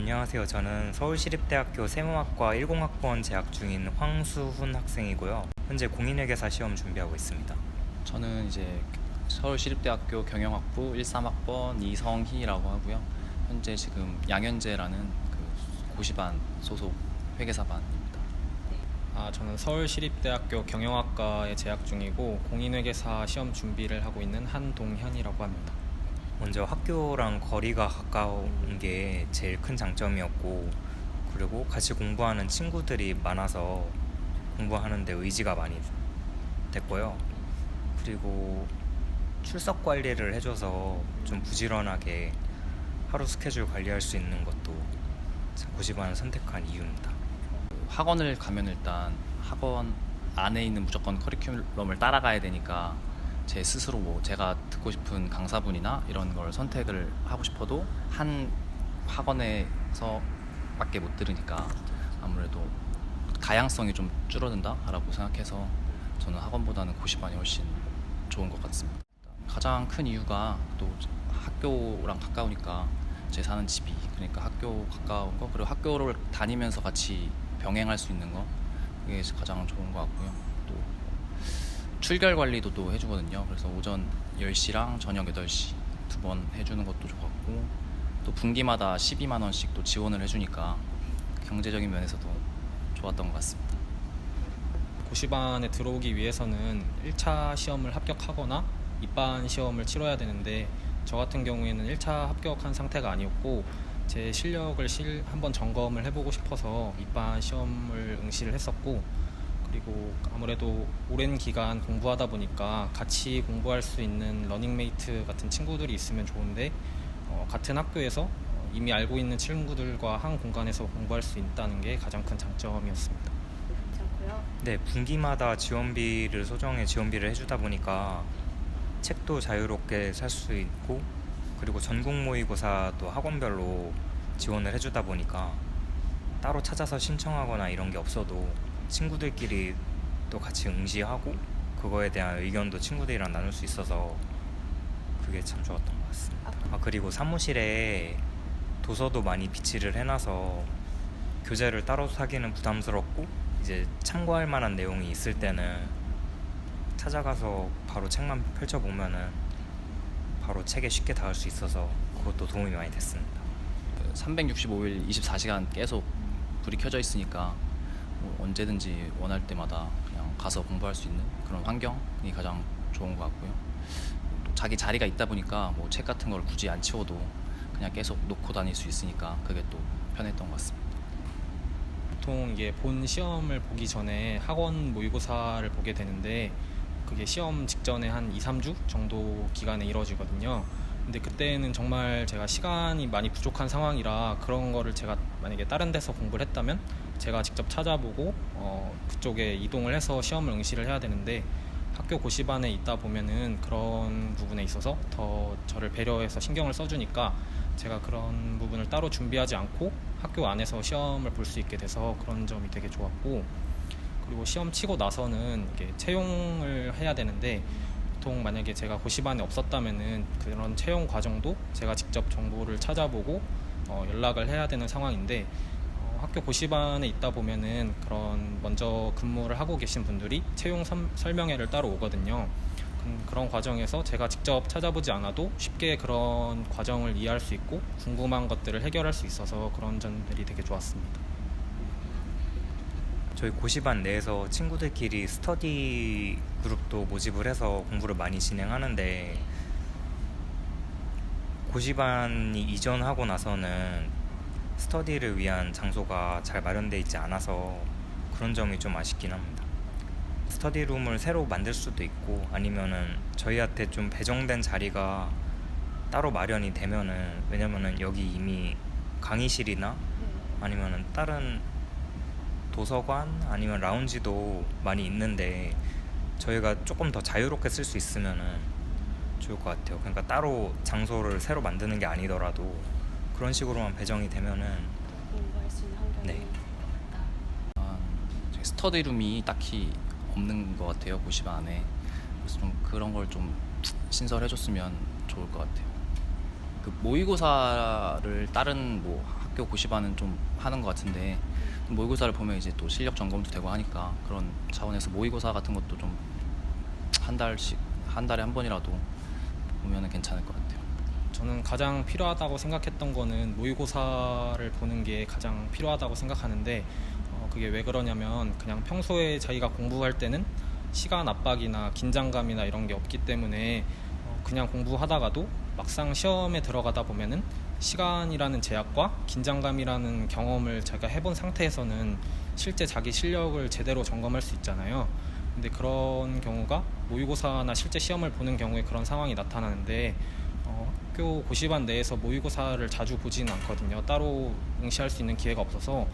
안녕하세요. 저는 서울시립대학교 세무학과 10학번 재학 중인 황수훈 학생이고요. 현재 공인회계사 시험 준비하고 있습니다. 저는 이제 서울시립대학교 경영학부 13학번 이성희라고 하고요. 현재 지금 양현재라는 그 고시반 소속 회계사반입니다. 저는 서울시립대학교 경영학과에 재학 중이고 공인회계사 시험 준비를 하고 있는 한동현이라고 합니다. 먼저 학교랑 거리가 가까운 게 제일 큰 장점이었고, 그리고 같이 공부하는 친구들이 많아서 공부하는데 의지가 많이 됐고요. 그리고 출석 관리를 해줘서 좀 부지런하게 하루 스케줄 관리할 수 있는 것도 고시반을 선택한 이유입니다. 학원을 가면 일단 학원 안에 있는 무조건 커리큘럼을 따라가야 되니까 제 스스로 뭐 제가 듣고 싶은 강사분이나 이런 걸 선택을 하고 싶어도 한 학원에서 밖에 못 들으니까 아무래도 다양성이 좀 줄어든다라고 생각해서 저는 학원보다는 고시반이 훨씬 좋은 것 같습니다. 가장 큰 이유가 또 학교랑 가까우니까 제 사는 집이, 그러니까 학교 가까운 거, 그리고 학교를 다니면서 같이 병행할 수 있는 거, 그게 가장 좋은 것 같고요. 또 출결 관리도 또 해주거든요. 그래서 오전 10시랑 저녁 8시 두 번 해주는 것도 좋았고, 또 분기마다 12만 원씩 또 지원을 해주니까 경제적인 면에서도 좋았던 것 같습니다. 고시반에 들어오기 위해서는 1차 시험을 합격하거나 입반 시험을 치러야 되는데, 저 같은 경우에는 1차 합격한 상태가 아니었고 제 실력을 한번 점검을 해보고 싶어서 입반 시험을 응시를 했었고, 그리고 아무래도 오랜 기간 공부하다 보니까 같이 공부할 수 있는 러닝메이트 같은 친구들이 있으면 좋은데, 같은 학교에서 이미 알고 있는 친구들과 한 공간에서 공부할 수 있다는 게 가장 큰 장점이었습니다. 괜찮고요. 네, 분기마다 지원비를 지원비를 해주다 보니까 책도 자유롭게 살 수 있고, 그리고 전국 모의고사도 학원별로 지원을 해주다 보니까 따로 찾아서 신청하거나 이런 게 없어도 친구들끼리 또 같이 응시하고 그거에 대한 의견도 친구들이랑 나눌 수 있어서 그게 참 좋았던 것 같습니다. 그리고 사무실에 도서도 많이 비치를 해놔서 교재를 따로 사기는 부담스럽고, 이제 참고할 만한 내용이 있을 때는 찾아가서 바로 책만 펼쳐보면은 바로 책에 쉽게 닿을 수 있어서 그것도 도움이 많이 됐습니다. 365일 24시간 계속 불이 켜져 있으니까 뭐 언제든지 원할 때마다 그냥 가서 공부할 수 있는 그런 환경이 가장 좋은 것 같고요. 또 자기 자리가 있다 보니까 뭐 책 같은 걸 굳이 안 치워도 그냥 계속 놓고 다닐 수 있으니까 그게 또 편했던 것 같습니다. 보통 이게 본 시험을 보기 전에 학원 모의고사를 보게 되는데, 그게 시험 직전에 한 2-3주 정도 기간에 이루어지거든요. 근데 그때는 정말 제가 시간이 많이 부족한 상황이라 그런 거를 제가 만약에 다른 데서 공부를 했다면 제가 직접 찾아보고 그쪽에 이동을 해서 시험을 응시를 해야 되는데, 학교 고시반에 있다 보면은 그런 부분에 있어서 더 저를 배려해서 신경을 써주니까 제가 그런 부분을 따로 준비하지 않고 학교 안에서 시험을 볼 수 있게 돼서 그런 점이 되게 좋았고, 그리고 시험 치고 나서는 이게 채용을 해야 되는데, 보통 만약에 제가 고시반에 없었다면은 그런 채용 과정도 제가 직접 정보를 찾아보고 연락을 해야 되는 상황인데, 학교 고시반에 있다 보면은 그런 먼저 근무를 하고 계신 분들이 채용 설명회를 따로 오거든요. 그런 과정에서 제가 직접 찾아보지 않아도 쉽게 그런 과정을 이해할 수 있고 궁금한 것들을 해결할 수 있어서 그런 점들이 되게 좋았습니다. 저희 고시반 내에서 친구들끼리 스터디 그룹도 모집을 해서 공부를 많이 진행하는데, 고시반이 이전하고 나서는 스터디를 위한 장소가 잘 마련되어 있지 않아서 그런 점이 좀 아쉽긴 합니다. 스터디룸을 새로 만들 수도 있고, 아니면은 저희한테 좀 배정된 자리가 따로 마련이 되면은, 왜냐면은 여기 이미 강의실이나 아니면은 다른 도서관 아니면 라운지도 많이 있는데 저희가 조금 더 자유롭게 쓸 수 있으면은 좋을 것 같아요. 그러니까 따로 장소를 새로 만드는 게 아니더라도 그런 식으로만 배정이 되면은 공부할 수 있는 환경이 네. 있다. 스터디룸이 딱히 없는 것 같아요, 고시반 안에. 그래서 좀 그런 걸 좀 신설해줬으면 좋을 것 같아요. 그 모의고사를 다른 뭐 학교 고시반은 좀 하는 것 같은데 모의고사를 보면 이제 또 실력 점검도 되고 하니까 그런 차원에서 모의고사 같은 것도 좀 한 달씩 한 달에 한 번이라도 보면은 괜찮을 것 같아요. 저는 가장 필요하다고 생각했던 거는 모의고사를 보는 게 가장 필요하다고 생각하는데 그게 왜 그러냐면 그냥 평소에 자기가 공부할 때는 시간 압박이나 긴장감이나 이런 게 없기 때문에 그냥 공부하다가도 막상 시험에 들어가다 보면은 시간이라는 제약과 긴장감이라는 경험을 자기가 해본 상태에서는 실제 자기 실력을 제대로 점검할 수 있잖아요. 근데 그런 경우가 모의고사나 실제 시험을 보는 경우에 그런 상황이 나타나는데 학교 고시반 내에서 모의고사를 자주 보지는 않거든요. 따로 응시할 수 있는 기회가 없어서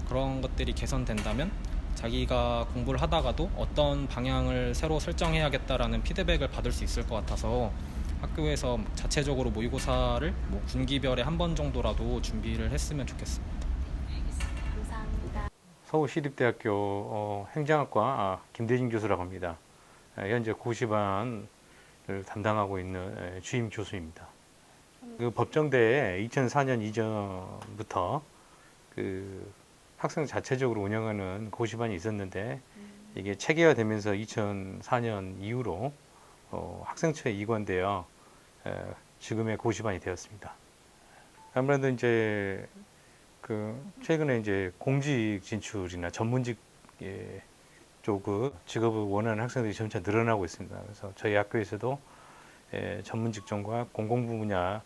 그런 것들이 개선된다면 자기가 공부를 하다가도 어떤 방향을 새로 설정해야겠다라는 피드백을 받을 수 있을 것 같아서 학교에서 자체적으로 모의고사를 뭐 분기별에 한 번 정도라도 준비를 했으면 좋겠습니다. 감사합니다. 서울시립대학교 행정학과 김대진 교수라고 합니다. 현재 고시반을 담당하고 있는 주임 교수입니다. 그 법정대에 2004년 이전부터 그 학생 자체적으로 운영하는 고시반이 있었는데 이게 체계화되면서 2004년 이후로 학생처에 이관되어 지금의 고시반이 되었습니다. 아무래도 이제 그 최근에 이제 공직 진출이나 전문직 쪽의 직업을 원하는 학생들이 점차 늘어나고 있습니다. 그래서 저희 학교에서도 전문 직종과 공공부 분야에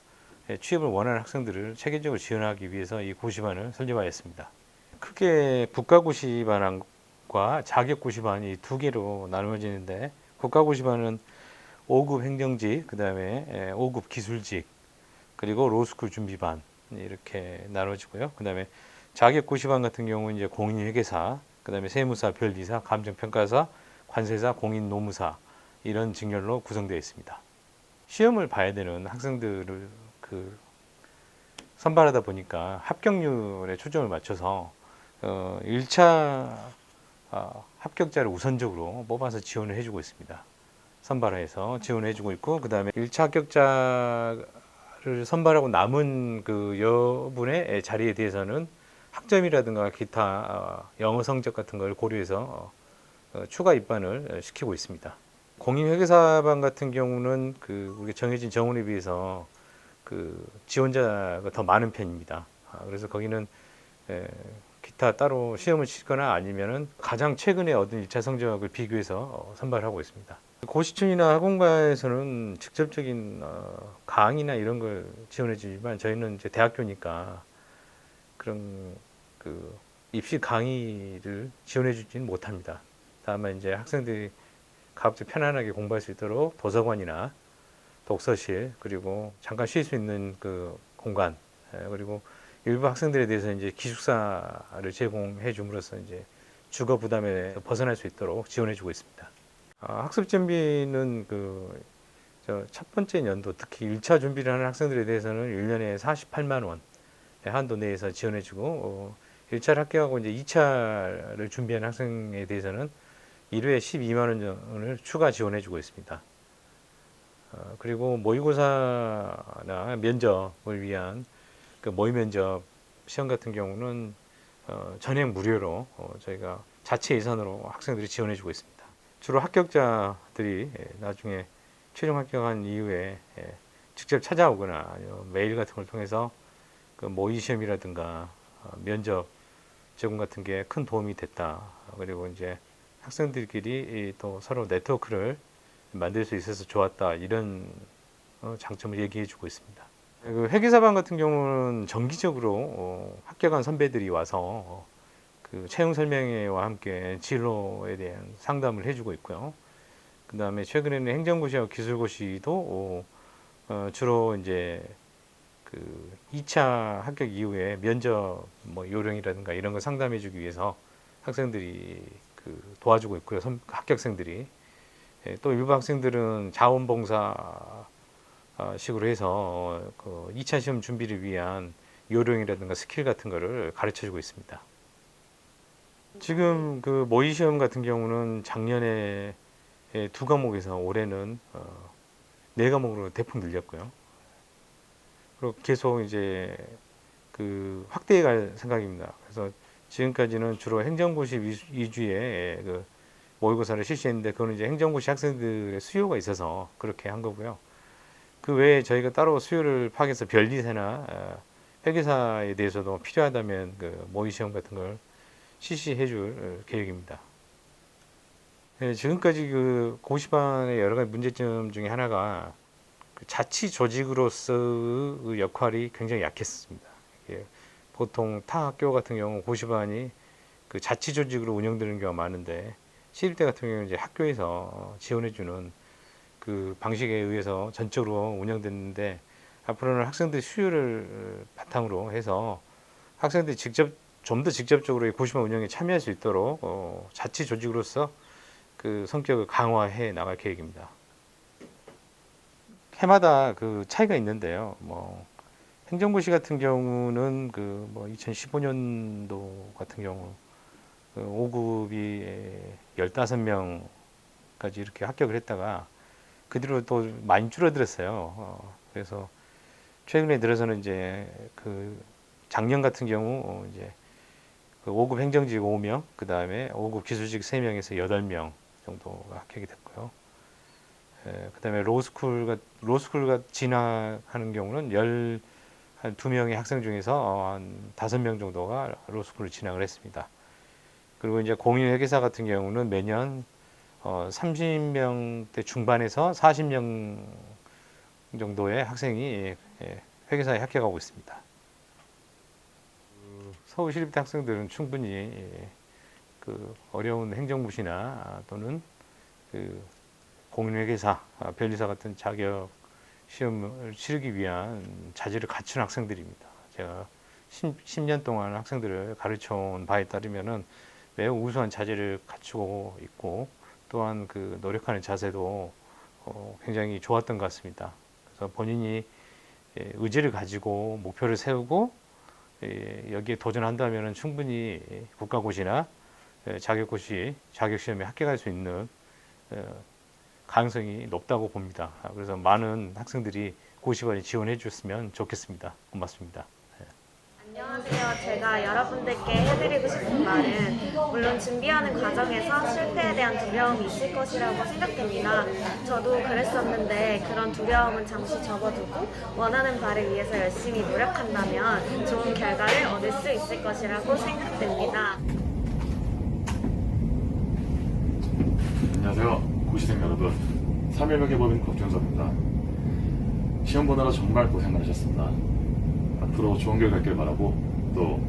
취업을 원하는 학생들을 체계적으로 지원하기 위해서 이 고시반을 설립하였습니다. 크게 국가고시반과 자격고시반이 두 개로 나누어지는데 국가고시반은 5급 행정직, 그 다음에 5급 기술직, 그리고 로스쿨 준비반 이렇게 나눠지고요. 그 다음에 자격고시반 같은 경우는 이제 공인회계사, 그 다음에 세무사, 변리사, 감정평가사, 관세사, 공인노무사 이런 직렬로 구성되어 있습니다. 시험을 봐야 되는 학생들을 선발하다 보니까 합격률에 초점을 맞춰서 1차 합격자를 우선적으로 뽑아서 지원을 해주고 있습니다. 선발해서 지원해주고 있고, 그 다음에 1차 합격자를 선발하고 남은 그 여분의 자리에 대해서는 학점이라든가 기타 영어 성적 같은 걸 고려해서 추가 입반을 시키고 있습니다. 공인회계사반 같은 경우는 우리 정해진 정원에 비해서 지원자가 더 많은 편입니다. 그래서 거기는 기타 따로 시험을 치거나 아니면은 가장 최근에 얻은 1차 성적을 비교해서 선발하고 있습니다. 고시촌이나 학원가에서는 직접적인 강의나 이런 걸 지원해 주지만 저희는 이제 대학교니까 그런 입시 강의를 지원해 주지는 못합니다. 다만 이제 학생들이 가급적 편안하게 공부할 수 있도록 도서관이나 독서실, 그리고 잠깐 쉴 수 있는 공간, 그리고 일부 학생들에 대해서 이제 기숙사를 제공해 줌으로써 이제 주거 부담에 벗어날 수 있도록 지원해 주고 있습니다. 학습 준비는 첫 번째 연도, 특히 1차 준비를 하는 학생들에 대해서는 1년에 48만 원 한도 내에서 지원해 주고, 1차를 합격하고 이제 2차를 준비하는 학생에 대해서는 1회에 12만 원을 추가 지원해 주고 있습니다. 그리고 모의고사나 면접을 위한 모의 면접 시험 같은 경우는 전액 무료로 저희가 자체 예산으로 학생들이 지원해 주고 있습니다. 주로 합격자들이 나중에 최종 합격한 이후에 직접 찾아오거나 메일 같은 걸 통해서 모의 시험이라든가 면접 제공 같은 게 큰 도움이 됐다. 그리고 이제 학생들끼리 또 서로 네트워크를 만들 수 있어서 좋았다, 이런 장점을 얘기해 주고 있습니다. 회계사반 같은 경우는 정기적으로 합격한 선배들이 와서 채용 설명회와 함께 진로에 대한 상담을 해주고 있고요. 그 다음에 최근에는 행정고시와 기술고시도 주로 이제 2차 합격 이후에 면접 요령이라든가 이런 걸 상담해주기 위해서 학생들이 도와주고 있고요. 합격생들이. 또 일부 학생들은 자원봉사 식으로 해서 2차 시험 준비를 위한 요령이라든가 스킬 같은 거를 가르쳐 주고 있습니다. 지금 모의 시험 같은 경우는 작년에 2과목에서 올해는 4과목으로 대폭 늘렸고요. 그리고 계속 이제 그 확대해 갈 생각입니다. 그래서 지금까지는 주로 행정고시 위주의 그 모의고사를 실시했는데 그거는 이제 행정고시 학생들의 수요가 있어서 그렇게 한 거고요. 그 외에 저희가 따로 수요를 파악해서 변리사나 회계사에 대해서도 필요하다면 그 모의시험 같은 걸 실시해 줄 계획입니다. 네, 지금까지 그 고시반의 여러 가지 문제점 중에 하나가 그 자치 조직으로서의 역할이 굉장히 약했습니다. 이게 보통 타 학교 같은 경우 고시반이 그 자치 조직으로 운영되는 경우가 많은데 시립대 같은 경우는 이제 학교에서 지원해주는 그 방식에 의해서 전적으로 운영됐는데 앞으로는 학생들 수요를 바탕으로 해서 학생들이 좀 더 직접적으로 이 고시반 운영에 참여할 수 있도록 자치 조직으로서 그 성격을 강화해 나갈 계획입니다. 해마다 그 차이가 있는데요. 뭐 행정고시 같은 경우는 그 뭐 2015년도 같은 경우 그 5급이 15명까지 이렇게 합격을 했다가 그 뒤로 또 많이 줄어들었어요. 그래서 최근에 들어서는 이제 그 작년 같은 경우 이제 그 5급 행정직 5명, 그 다음에 5급 기술직 3명에서 8명 정도가 합격이 됐고요. 그 다음에 로스쿨 진학하는 경우는 한 2명의 학생 중에서 한 5명 정도가 로스쿨을 진학을 했습니다. 그리고 이제 공인회계사 같은 경우는 매년 30명대 중반에서 40명 정도의 학생이 회계사에 합격하고 있습니다. 서울시립대 학생들은 충분히 그 어려운 행정고시나 또는 그 공인회계사, 변리사 같은 자격 시험을 치르기 위한 자질을 갖춘 학생들입니다. 제가 10년 동안 학생들을 가르쳐 온 바에 따르면은 매우 우수한 자질을 갖추고 있고 또한 그 노력하는 자세도 굉장히 좋았던 것 같습니다. 그래서 본인이 의지를 가지고 목표를 세우고 여기에 도전한다면 충분히 국가고시나 자격고시, 자격시험에 합격할 수 있는 가능성이 높다고 봅니다. 그래서 많은 학생들이 고시반에 지원해 주셨으면 좋겠습니다. 고맙습니다. 안녕하세요. 제가 여러분들께 해드리고 싶은 말은 물론 준비하는 과정에서 실패에 대한 두려움이 있을 것이라고 생각됩니다. 저도 그랬었는데 그런 두려움은 잠시 접어두고 원하는 바를 위해서 열심히 노력한다면 좋은 결과를 얻을 수 있을 것이라고 생각됩니다. 안녕하세요. 고시생 여러분. 3일명의 법인 곽준섭입니다. 시험 보느라 정말 고생 많으셨습니다. 앞으로 좋은 결과 있길 바라고 또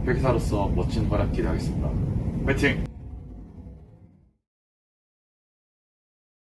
회계사로서 멋진 활약 기대하겠습니다. 화이팅!